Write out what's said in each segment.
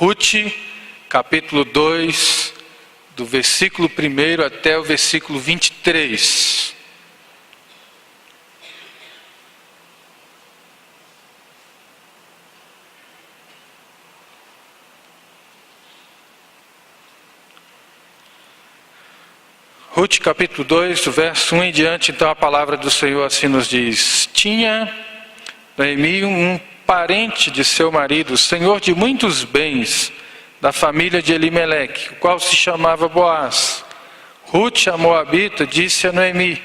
Ruth, capítulo 2, do versículo 1 até o versículo 23. Ruth, capítulo 2, do verso 1 em diante, então a palavra do Senhor assim nos diz: Tinha Noemi um parente de seu marido, senhor de muitos bens, da família de Elimeleque, o qual se chamava Boaz. Ruth, a moabita, disse a Noemi: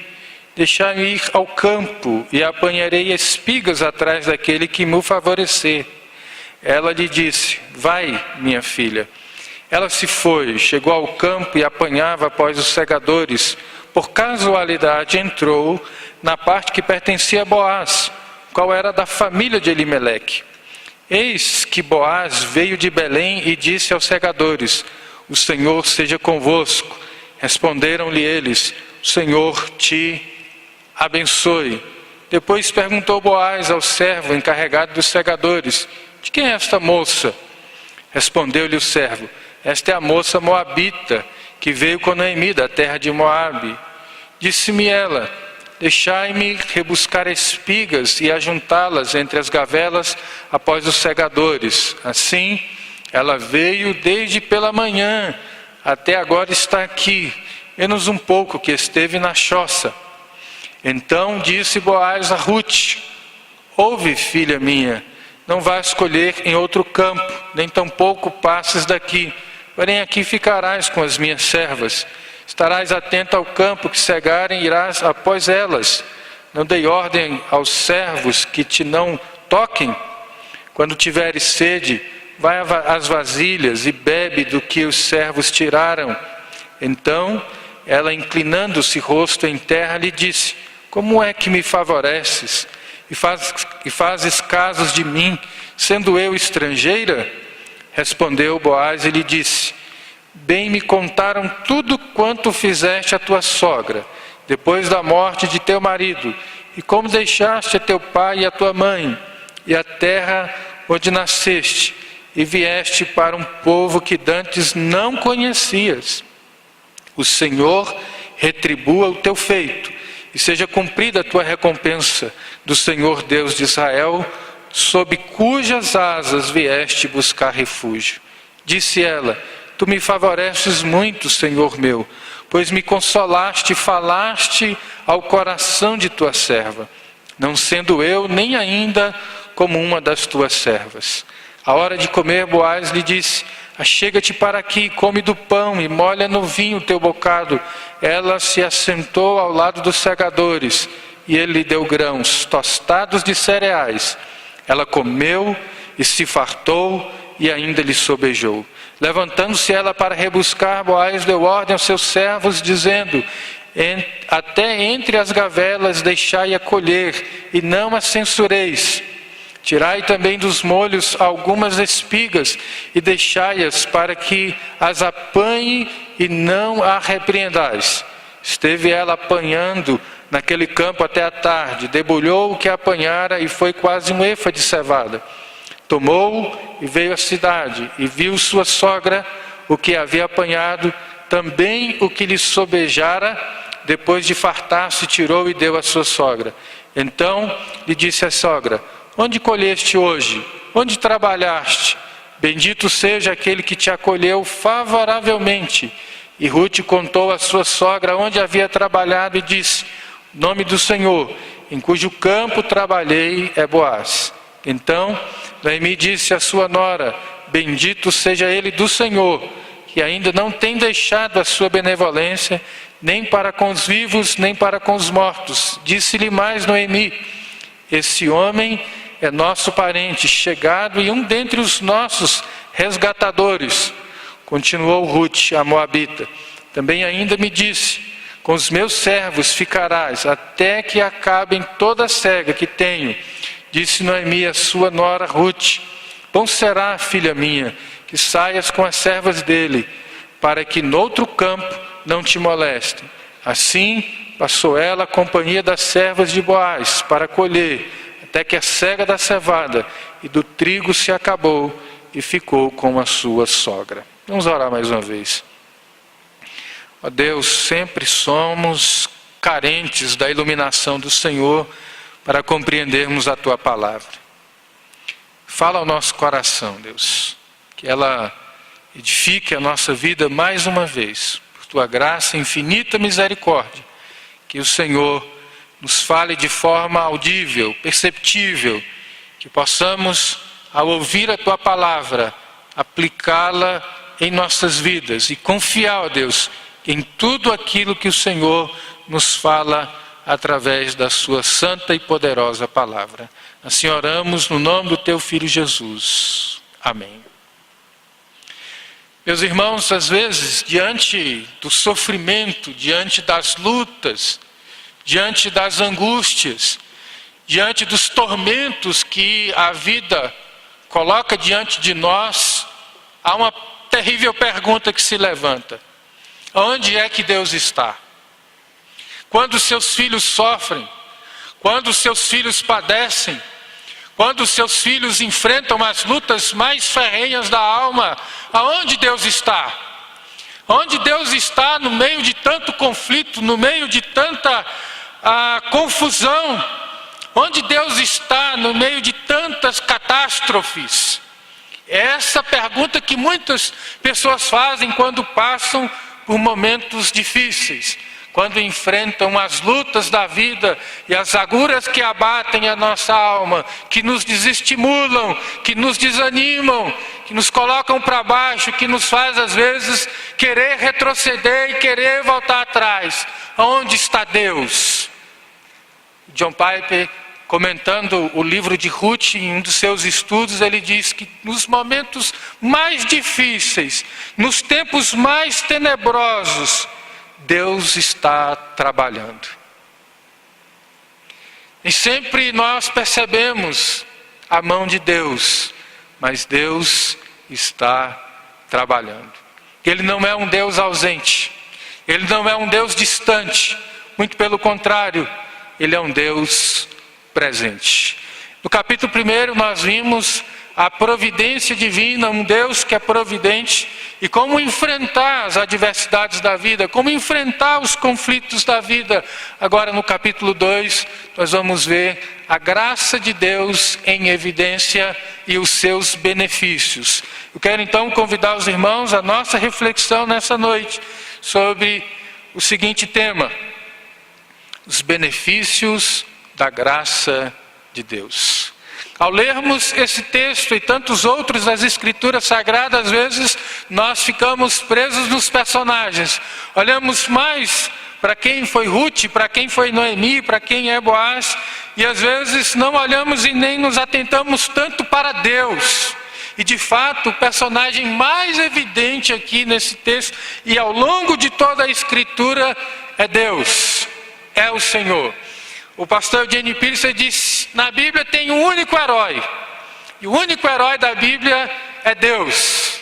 Deixai-me ir ao campo, e apanharei espigas atrás daquele que me favorecer. Ela lhe disse: Vai, minha filha. Ela se foi, chegou ao campo e apanhava após os segadores. Por casualidade entrou na parte que pertencia a Boaz, qual era da família de Elimeleque. Eis que Boaz veio de Belém e disse aos segadores: O Senhor seja convosco. Responderam-lhe eles: O Senhor te abençoe. Depois perguntou Boaz ao servo encarregado dos segadores: De quem é esta moça? Respondeu-lhe o servo: Esta é a moça moabita, que veio com Noemi da terra de Moabe. Disse-me ela: Deixai-me rebuscar espigas e ajuntá-las entre as gavelas após os segadores. Assim, ela veio desde pela manhã, até agora está aqui, menos um pouco que esteve na choça. Então disse Boaz a Ruth: Ouve, filha minha, não vás colher em outro campo, nem tampouco passes daqui, porém aqui ficarás com as minhas servas. Estarás atento ao campo que cegarem, irás após elas. Não dei ordem aos servos que te não toquem? Quando tiveres sede, vai às vasilhas e bebe do que os servos tiraram. Então ela, inclinando-se rosto em terra, lhe disse: Como é que me favoreces e fazes casos de mim, sendo eu estrangeira? Respondeu Boaz e lhe disse: Bem me contaram tudo quanto fizeste a tua sogra, depois da morte de teu marido, e como deixaste a teu pai e a tua mãe, e a terra onde nasceste, e vieste para um povo que dantes não conhecias. O Senhor retribua o teu feito, e seja cumprida a tua recompensa do Senhor Deus de Israel, sob cujas asas vieste buscar refúgio. Disse ela: Tu me favoreces muito, Senhor meu, pois me consolaste e falaste ao coração de tua serva, não sendo eu nem ainda como uma das tuas servas. À hora de comer, Boaz lhe disse: Achega-te para aqui, come do pão e molha no vinho o teu bocado. Ela se assentou ao lado dos segadores, e ele lhe deu grãos tostados de cereais. Ela comeu e se fartou, e ainda lhe sobejou. Levantando-se ela para rebuscar, Boaz deu ordem aos seus servos, dizendo: Até entre as gavelas deixai-a colher, e não a censureis. Tirai também dos molhos algumas espigas, e deixai-as para que as apanhe, e não a repreendais. Esteve ela apanhando naquele campo até a tarde, debulhou o que apanhara, e foi quase um efa de cevada. Tomou e veio à cidade, e viu sua sogra o que havia apanhado, também o que lhe sobejara. Depois de fartar-se, tirou e deu à sua sogra. Então lhe disse a sogra: Onde colheste hoje? Onde trabalhaste? Bendito seja aquele que te acolheu favoravelmente. E Ruth contou à sua sogra onde havia trabalhado e disse: O nome do Senhor, em cujo campo trabalhei, é Boaz. Então Noemi disse à sua nora: Bendito seja ele do Senhor, que ainda não tem deixado a sua benevolência, nem para com os vivos, nem para com os mortos. Disse-lhe mais Noemi: Esse homem é nosso parente, chegado e um dentre os nossos resgatadores. Continuou Ruth, a moabita: Também ainda me disse: Com os meus servos ficarás, até que acabem toda a cega que tenho. Disse Noemi a sua nora Ruth: Bom será, filha minha, que saias com as servas dele, para que noutro campo não te molestem. Assim passou ela a companhia das servas de Boaz para colher, até que a cega da cevada e do trigo se acabou, e ficou com a sua sogra. Vamos orar mais uma vez. Ó Deus, sempre somos carentes da iluminação do Senhor para compreendermos a Tua palavra. Fala ao nosso coração, Deus, que ela edifique a nossa vida mais uma vez, por Tua graça e infinita misericórdia, que o Senhor nos fale de forma audível, perceptível, que possamos, ao ouvir a Tua palavra, aplicá-la em nossas vidas e confiar, ó Deus, em tudo aquilo que o Senhor nos fala através da Sua santa e poderosa palavra. Assim oramos no nome do Teu Filho Jesus. Amém. Meus irmãos, às vezes, diante do sofrimento, diante das lutas, diante das angústias, diante dos tormentos que a vida coloca diante de nós, há uma terrível pergunta que se levanta: onde é que Deus está? Quando os seus filhos sofrem, quando os seus filhos padecem, quando os seus filhos enfrentam as lutas mais ferrenhas da alma, aonde Deus está? Onde Deus está no meio de tanto conflito, no meio de tanta confusão? Onde Deus está no meio de tantas catástrofes? É essa pergunta que muitas pessoas fazem quando passam por momentos difíceis, quando enfrentam as lutas da vida e as agruras que abatem a nossa alma, que nos desestimulam, que nos desanimam, que nos colocam para baixo, que nos faz às vezes querer retroceder e querer voltar atrás. Onde está Deus? John Piper, comentando o livro de Ruth em um dos seus estudos, ele diz que nos momentos mais difíceis, nos tempos mais tenebrosos, Deus está trabalhando. E sempre nós percebemos a mão de Deus, mas Deus está trabalhando. Ele não é um Deus ausente, Ele não é um Deus distante, muito pelo contrário, Ele é um Deus presente. No capítulo 1 nós vimos a providência divina, um Deus que é providente, e como enfrentar as adversidades da vida, como enfrentar os conflitos da vida. Agora no capítulo 2 nós vamos ver a graça de Deus em evidência e os seus benefícios. Eu quero então convidar os irmãos à nossa reflexão nessa noite sobre o seguinte tema: os benefícios da graça de Deus. Ao lermos esse texto e tantos outros das Escrituras Sagradas, às vezes nós ficamos presos nos personagens. Olhamos mais para quem foi Ruth, para quem foi Noemi, para quem é Boaz, e às vezes não olhamos e nem nos atentamos tanto para Deus. E de fato, o personagem mais evidente aqui nesse texto e ao longo de toda a Escritura é Deus, é o Senhor. O pastor Eugene Peterson disse: na Bíblia tem um único herói, e o único herói da Bíblia é Deus,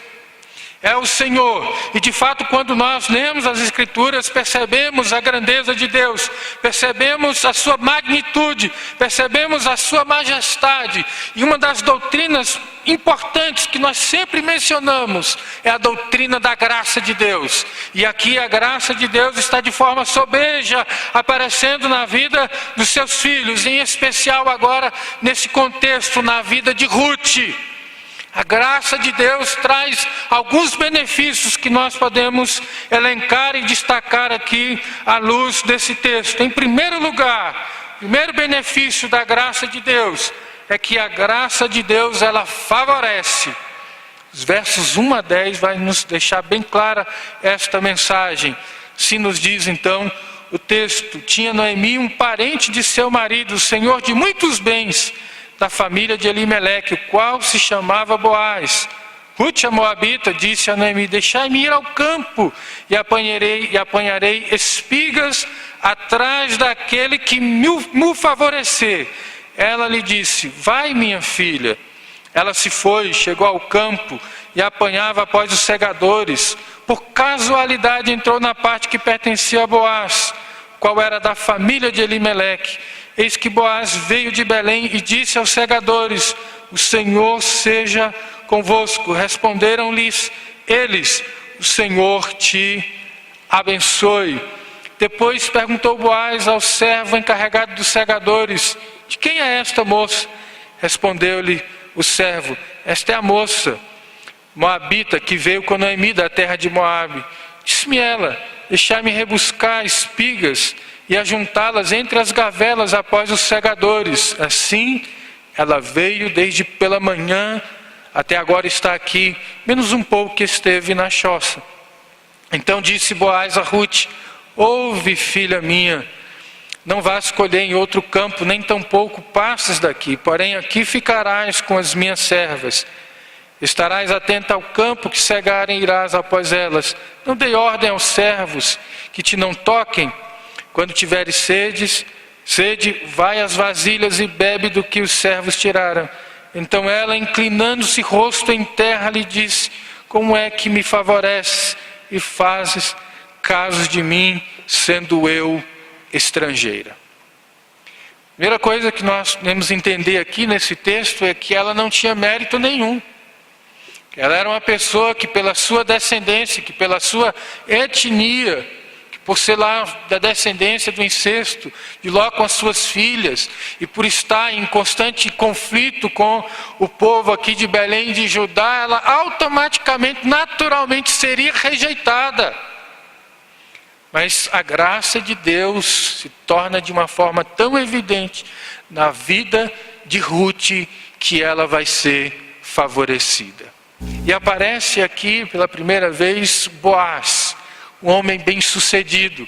é o Senhor. E de fato, quando nós lemos as Escrituras, percebemos a grandeza de Deus, percebemos a sua magnitude, percebemos a sua majestade. E uma das doutrinas importantes que nós sempre mencionamos é a doutrina da graça de Deus. E aqui a graça de Deus está de forma sobeja aparecendo na vida dos seus filhos, em especial agora nesse contexto, na vida de Ruth. A graça de Deus traz alguns benefícios que nós podemos elencar e destacar aqui à luz desse texto. Em primeiro lugar, o primeiro benefício da graça de Deus é que a graça de Deus, ela favorece. Os versos 1 a 10 vai nos deixar bem clara esta mensagem. Se nos diz então o texto: tinha Noemi um parente de seu marido, senhor de muitos bens, da família de Elimeleque, o qual se chamava Boaz. Ruth, a moabita, disse a Noemi: deixai-me ir ao campo e apanharei espigas atrás daquele que me favorecer. Ela lhe disse: vai, minha filha. Ela se foi, chegou ao campo e apanhava após os segadores. Por casualidade entrou na parte que pertencia a Boaz, qual era da família de Elimeleque. Eis que Boaz veio de Belém e disse aos segadores: o Senhor seja convosco? Responderam-lhes eles: o Senhor te abençoe. Depois perguntou Boaz ao servo encarregado dos segadores: de quem é esta moça? Respondeu-lhe o servo: esta é a moça moabita que veio com Noemi da terra de Moabe. Disse-me ela: deixai-me rebuscar espigas e ajuntá-las entre as gavelas após os segadores. Assim ela veio desde pela manhã até agora está aqui, menos um pouco que esteve na choça. Então disse Boaz a Rute: ouve, filha minha, não vás colher em outro campo, nem tampouco passes daqui, porém aqui ficarás com as minhas servas. Estarás atenta ao campo que cegarem, irás após elas. Não dei ordem aos servos que te não toquem. Quando tiveres sede, vai às vasilhas e bebe do que os servos tiraram. Então ela, inclinando-se rosto em terra, lhe disse: como é que me favoreces e fazes caso de mim, sendo eu estrangeira? Primeira coisa que nós devemos entender aqui nesse texto é que ela não tinha mérito nenhum. Ela era uma pessoa que pela sua descendência, que pela sua etnia, que por ser lá da descendência do incesto, de Ló com as suas filhas, e por estar em constante conflito com o povo aqui de Belém e de Judá, ela automaticamente, naturalmente seria rejeitada. Mas a graça de Deus se torna de uma forma tão evidente na vida de Rute que ela vai ser favorecida. E aparece aqui pela primeira vez Boaz, um homem bem-sucedido,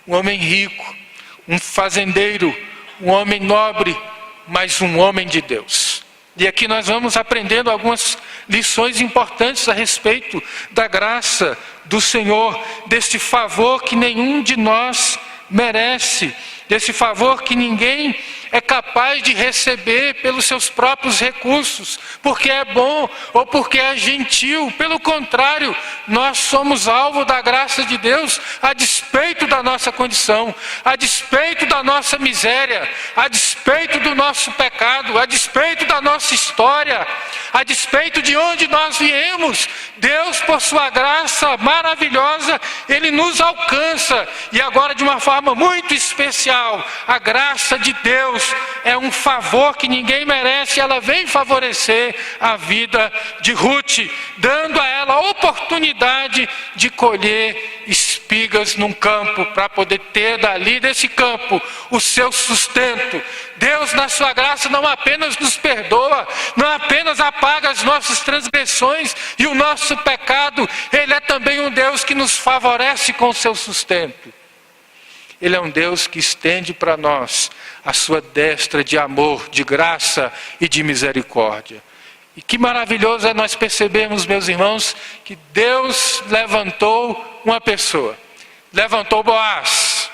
um homem rico, um fazendeiro, um homem nobre, mas um homem de Deus. E aqui nós vamos aprendendo algumas lições importantes a respeito da graça do Senhor, deste favor que nenhum de nós merece, desse favor que ninguém é capaz de receber pelos seus próprios recursos, porque é bom ou porque é gentil. Pelo contrário, nós somos alvo da graça de Deus a despeito da nossa condição, a despeito da nossa miséria, a despeito do nosso pecado, a despeito da nossa história, a despeito de onde nós viemos. Deus, por sua graça maravilhosa, Ele nos alcança. E agora, de uma forma muito especial, a graça de Deus é um favor que ninguém merece. Ela vem favorecer a vida de Rute, dando a ela a oportunidade de colher espigas num campo, para poder ter dali desse campo o seu sustento. Deus, na sua graça, não apenas nos perdoa, não apenas apaga as nossas transgressões e o nosso pecado, Ele é também um Deus que nos favorece com o seu sustento. Ele é um Deus que estende para nós a sua destra de amor, de graça e de misericórdia. E que maravilhoso é nós percebermos, meus irmãos, que Deus levantou uma pessoa, levantou Boaz.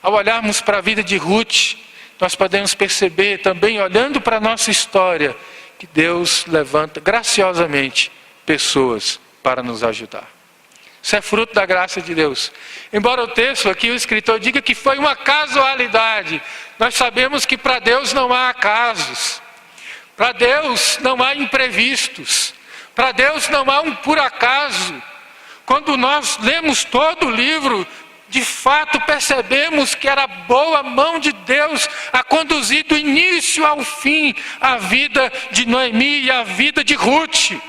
Ao olharmos para a vida de Rute, nós podemos perceber também, olhando para a nossa história, que Deus levanta graciosamente pessoas para nos ajudar. Isso é fruto da graça de Deus. Embora o texto aqui, o escritor diga que foi uma casualidade, nós sabemos que para Deus não há acasos, para Deus não há imprevistos, para Deus não há um por acaso. Quando nós lemos todo o livro, de fato percebemos que era a boa mão de Deus a conduzir do início ao fim a vida de Noemi e a vida de Rute.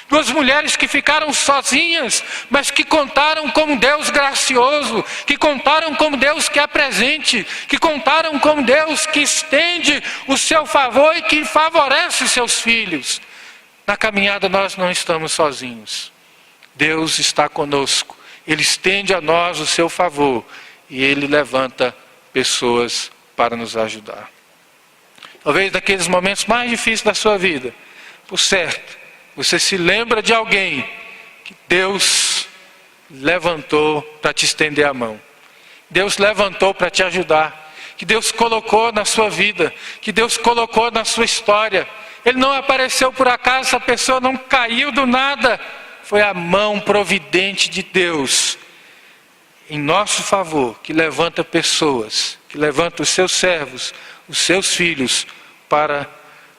Duas mulheres que ficaram sozinhas, mas que contaram como Deus gracioso, que contaram como Deus que é presente, que contaram como Deus que estende o seu favor e que favorece os seus filhos. Na caminhada nós não estamos sozinhos. Deus está conosco. Ele estende a nós o seu favor e Ele levanta pessoas para nos ajudar. Talvez naqueles momentos mais difíceis da sua vida, por certo, você se lembra de alguém que Deus levantou para te estender a mão. Deus levantou para te ajudar. Que Deus colocou na sua vida. Que Deus colocou na sua história. Ele não apareceu por acaso, essa pessoa não caiu do nada. Foi a mão providente de Deus em nosso favor, que levanta pessoas, que levanta os seus servos, os seus filhos, para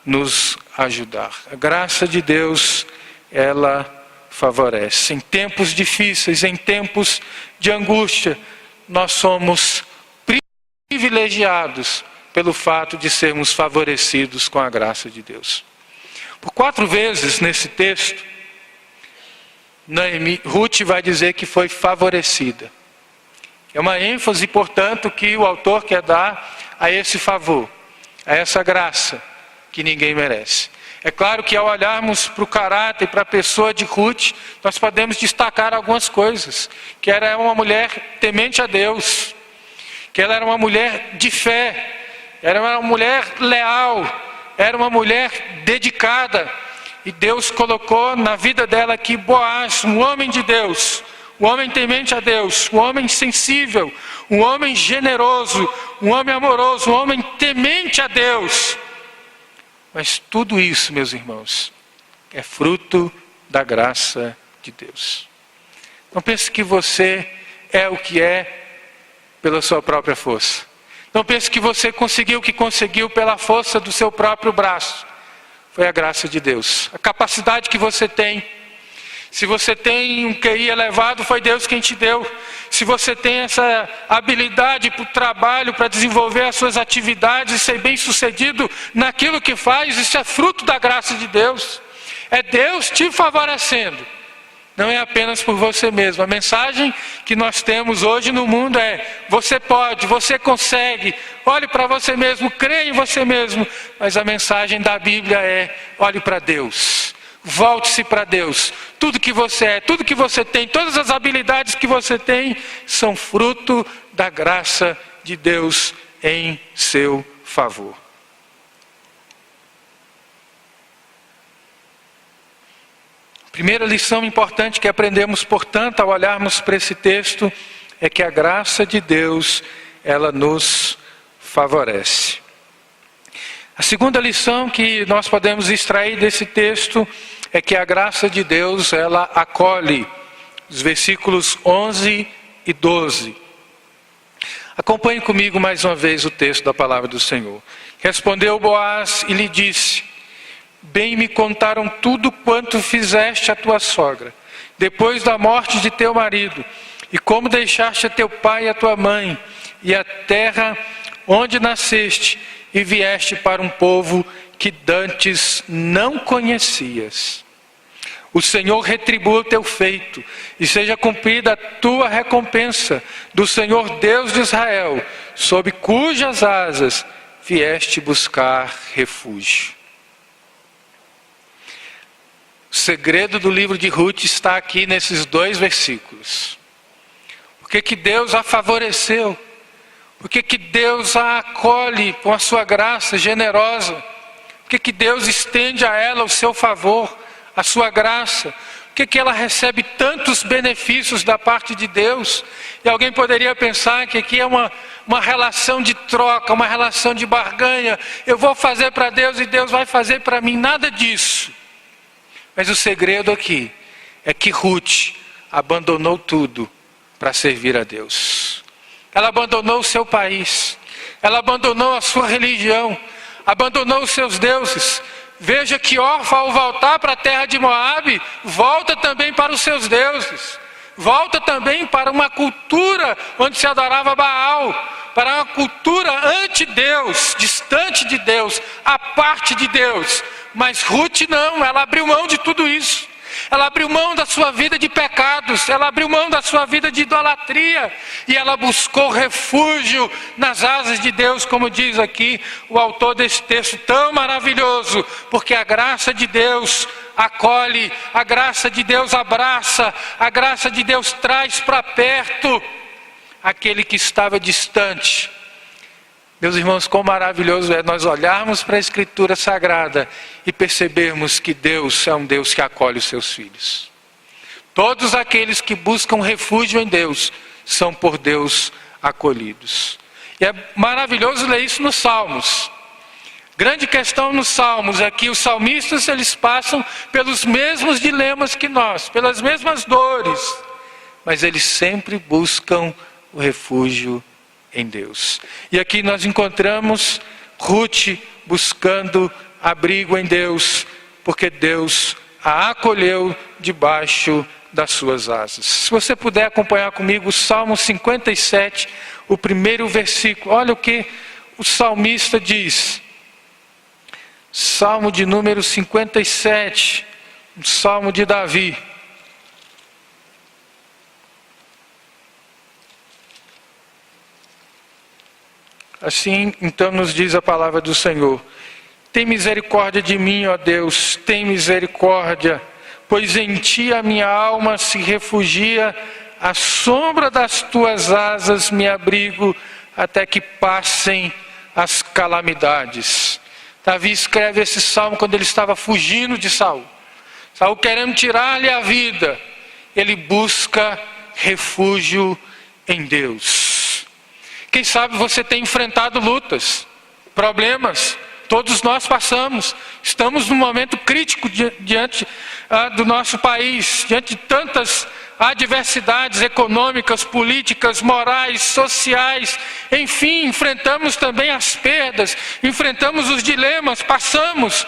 nos ajudar. A graça de Deus, ela favorece. Em tempos difíceis, em tempos de angústia, nós somos privilegiados pelo fato de sermos favorecidos com a graça de Deus. Por 4 vezes nesse texto, Ruth vai dizer que foi favorecida. É uma ênfase, portanto, que o autor quer dar a esse favor, a essa graça que ninguém merece. É claro que ao olharmos para o caráter e para a pessoa de Ruth, nós podemos destacar algumas coisas. Que ela era uma mulher temente a Deus, que ela era uma mulher de fé, era uma mulher leal, era uma mulher dedicada. E Deus colocou na vida dela aqui Boaz, um homem de Deus, um homem temente a Deus, um homem sensível, um homem generoso, um homem amoroso, um homem temente a Deus. Mas tudo isso, meus irmãos, é fruto da graça de Deus. Não pense que você é o que é pela sua própria força. Não pense que você conseguiu o que conseguiu pela força do seu próprio braço. Foi a graça de Deus. A capacidade que você tem. Se você tem um QI elevado, foi Deus quem te deu. Se você tem essa habilidade para o trabalho, para desenvolver as suas atividades e ser bem sucedido naquilo que faz, isso é fruto da graça de Deus. É Deus te favorecendo. Não é apenas por você mesmo. A mensagem que nós temos hoje no mundo é: você pode, você consegue, olhe para você mesmo, creia em você mesmo. Mas a mensagem da Bíblia é: olhe para Deus, volte-se para Deus. Tudo que você é, tudo que você tem, todas as habilidades que você tem, são fruto da graça de Deus em seu favor. Primeira lição importante que aprendemos, portanto, ao olharmos para esse texto, é que a graça de Deus, ela nos favorece. A segunda lição que nós podemos extrair desse texto é que a graça de Deus, ela acolhe. Os versículos 11 e 12. Acompanhe comigo mais uma vez o texto da palavra do Senhor. Respondeu Boaz e lhe disse: bem me contaram tudo quanto fizeste a tua sogra, depois da morte de teu marido, e como deixaste a teu pai e a tua mãe, e a terra onde nasceste, e vieste para um povo que dantes não conhecias. O Senhor retribua o teu feito, e seja cumprida a tua recompensa do Senhor Deus de Israel, sob cujas asas vieste buscar refúgio. O segredo do livro de Ruth está aqui nesses 2 versículos. Por que Deus a favoreceu? Por que Deus a acolhe com a sua graça generosa? Por que Deus estende a ela o seu favor, a sua graça? Por que ela recebe tantos benefícios da parte de Deus? E alguém poderia pensar que aqui é uma relação de troca, uma relação de barganha. Eu vou fazer para Deus e Deus vai fazer para mim. Nada disso. Mas o segredo aqui é que Ruth abandonou tudo para servir a Deus. Ela abandonou o seu país, ela abandonou a sua religião, abandonou os seus deuses. Veja que Orfa, ao voltar para a terra de Moabe, volta também para os seus deuses. Volta também para uma cultura onde se adorava Baal, para uma cultura anti-Deus, distante de Deus, à parte de Deus. Mas Ruth não, ela abriu mão de tudo isso. Ela abriu mão da sua vida de pecados, ela abriu mão da sua vida de idolatria, e ela buscou refúgio nas asas de Deus, como diz aqui o autor desse texto tão maravilhoso, porque a graça de Deus acolhe, a graça de Deus abraça, a graça de Deus traz para perto aquele que estava distante. Meus irmãos, quão maravilhoso é nós olharmos para a Escritura Sagrada e percebermos que Deus é um Deus que acolhe os seus filhos. Todos aqueles que buscam refúgio em Deus são por Deus acolhidos. E é maravilhoso ler isso nos Salmos. Grande questão nos Salmos é que os salmistas, eles passam pelos mesmos dilemas que nós, pelas mesmas dores, mas eles sempre buscam o refúgio em Deus. E aqui nós encontramos Ruth buscando abrigo em Deus, porque Deus a acolheu debaixo das suas asas. Se você puder acompanhar comigo o Salmo 57, o primeiro versículo, olha o que o salmista diz. Salmo de número 57, o Salmo de Davi. Assim, então, nos diz a palavra do Senhor: tem misericórdia de mim, ó Deus, tem misericórdia, pois em ti a minha alma se refugia, à sombra das tuas asas me abrigo, até que passem as calamidades. Davi escreve esse salmo quando ele estava fugindo de Saul. Saul querendo tirar-lhe a vida, ele busca refúgio em Deus. Quem sabe você tem enfrentado lutas, problemas. Todos nós passamos, estamos num momento crítico diante do nosso país, diante de tantas adversidades econômicas, políticas, morais, sociais, enfim, enfrentamos também as perdas, enfrentamos os dilemas, passamos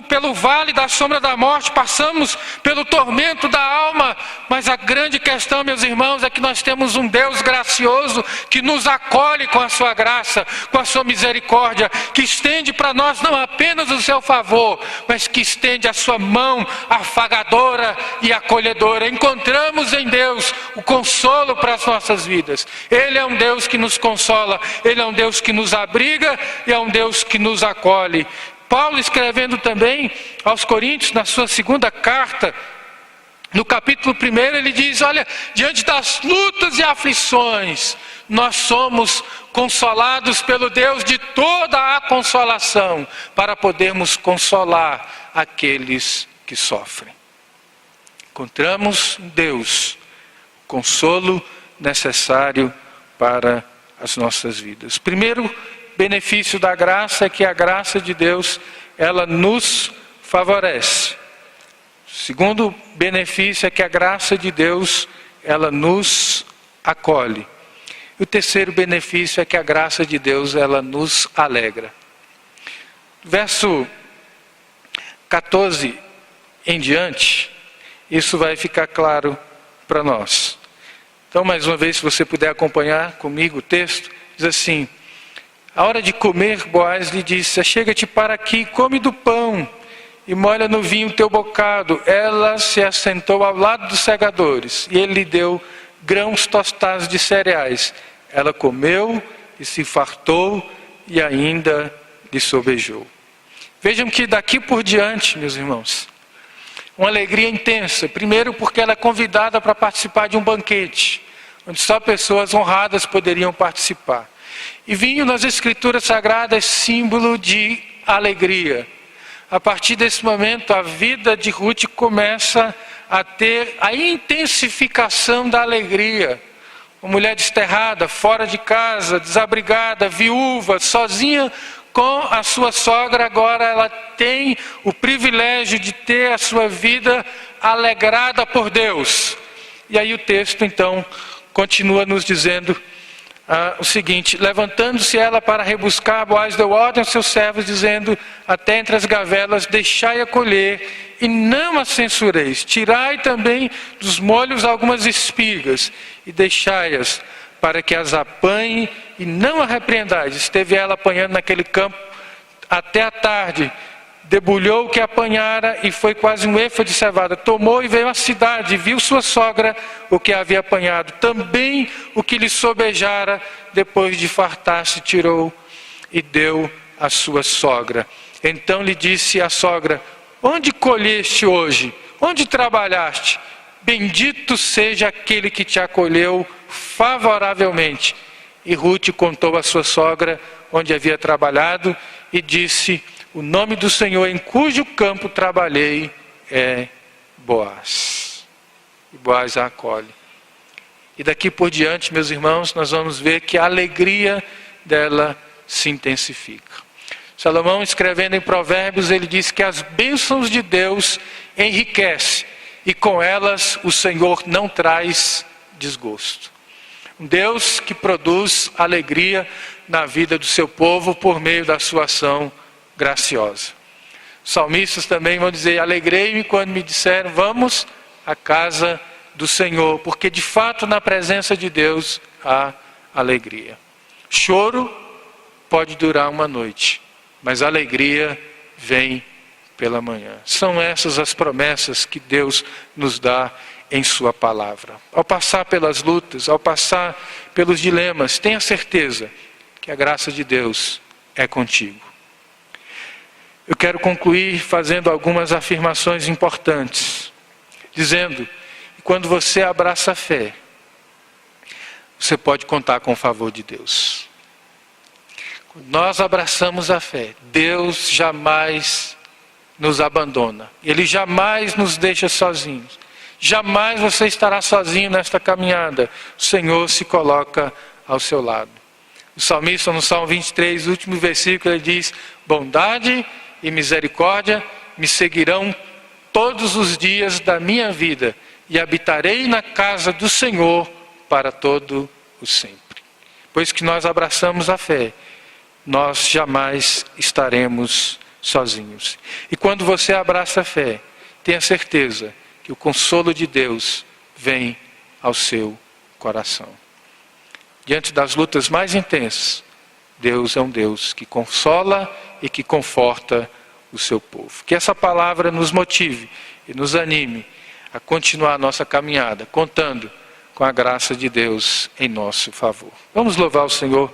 pelo vale da sombra da morte, passamos pelo tormento da alma, mas a grande questão, meus irmãos, é que nós temos um Deus gracioso que nos acolhe com a sua graça, com a sua misericórdia, que estende para nós não apenas o seu favor, mas que estende a sua mão afagadora e acolhedora. Encontramos em Deus o consolo para as nossas vidas. Ele é um Deus que nos consola, Ele é um Deus que nos abriga e é um Deus que nos acolhe. Paulo, escrevendo também aos Coríntios, na sua segunda carta, no capítulo 1, ele diz: olha, diante das lutas e aflições, nós somos consolados pelo Deus de toda a consolação, para podermos consolar aqueles que sofrem. Encontramos em Deus o consolo necessário para as nossas vidas. Primeiro benefício da graça é que a graça de Deus, ela nos favorece. Segundo benefício é que a graça de Deus, ela nos acolhe. E o terceiro benefício é que a graça de Deus, ela nos alegra. Verso 14 em diante, isso vai ficar claro para nós. Então, mais uma vez, se você puder acompanhar comigo o texto, diz assim: a hora de comer, Boaz lhe disse: chega-te para aqui, come do pão e molha no vinho o teu bocado. Ela se assentou ao lado dos segadores e ele lhe deu grãos tostados de cereais. Ela comeu e se fartou e ainda lhe sobejou. Vejam que daqui por diante, meus irmãos, uma alegria intensa. Primeiro porque ela é convidada para participar de um banquete, onde só pessoas honradas poderiam participar. E vinho nas Escrituras Sagradas é símbolo de alegria. A partir desse momento, a vida de Ruth começa a ter a intensificação da alegria. Uma mulher desterrada, fora de casa, desabrigada, viúva, sozinha com a sua sogra, agora ela tem o privilégio de ter a sua vida alegrada por Deus. E aí o texto então continua nos dizendo o seguinte: levantando-se ela para rebuscar, Boaz deu ordem aos seus servos, dizendo: até entre as gavelas deixai-a colher, e não a censureis. Tirai também dos molhos algumas espigas, e deixai-as, para que as apanhe, e não a repreendais. Esteve ela apanhando naquele campo até a tarde, debulhou o que apanhara, e foi quase um efa de cevada. Tomou e veio à cidade, e viu sua sogra o que havia apanhado, também o que lhe sobejara. Depois de fartar-se, tirou e deu à sua sogra. Então lhe disse a sogra: onde colheste hoje? Onde trabalhaste? Bendito seja aquele que te acolheu favoravelmente. E Ruth contou à sua sogra onde havia trabalhado e disse: o nome do Senhor em cujo campo trabalhei é Boaz. E Boaz a acolhe. E daqui por diante, meus irmãos, nós vamos ver que a alegria dela se intensifica. Salomão, escrevendo em Provérbios, ele diz que as bênçãos de Deus enriquecem, e com elas o Senhor não traz desgosto. Um Deus que produz alegria na vida do seu povo por meio da sua ação graciosa. Os salmistas também vão dizer: alegrei-me quando me disseram, vamos à casa do Senhor, porque de fato na presença de Deus há alegria. Choro pode durar uma noite, mas a alegria vem pela manhã. São essas as promessas que Deus nos dá em sua palavra. Ao passar pelas lutas, ao passar pelos dilemas, tenha certeza que a graça de Deus é contigo. Eu quero concluir fazendo algumas afirmações importantes, dizendo que quando você abraça a fé, você pode contar com o favor de Deus. Quando nós abraçamos a fé, Deus jamais nos abandona. Ele jamais nos deixa sozinhos. Jamais você estará sozinho nesta caminhada. O Senhor se coloca ao seu lado. O salmista, no Salmo 23, último versículo, ele diz: bondade e misericórdia me seguirão todos os dias da minha vida, e habitarei na casa do Senhor para todo o sempre. Pois que nós abraçamos a fé, nós jamais estaremos sozinhos. E quando você abraça a fé, tenha certeza que o consolo de Deus vem ao seu coração. Diante das lutas mais intensas, Deus é um Deus que consola e que conforta o seu povo. Que essa palavra nos motive e nos anime a continuar a nossa caminhada, contando com a graça de Deus em nosso favor. Vamos louvar o Senhor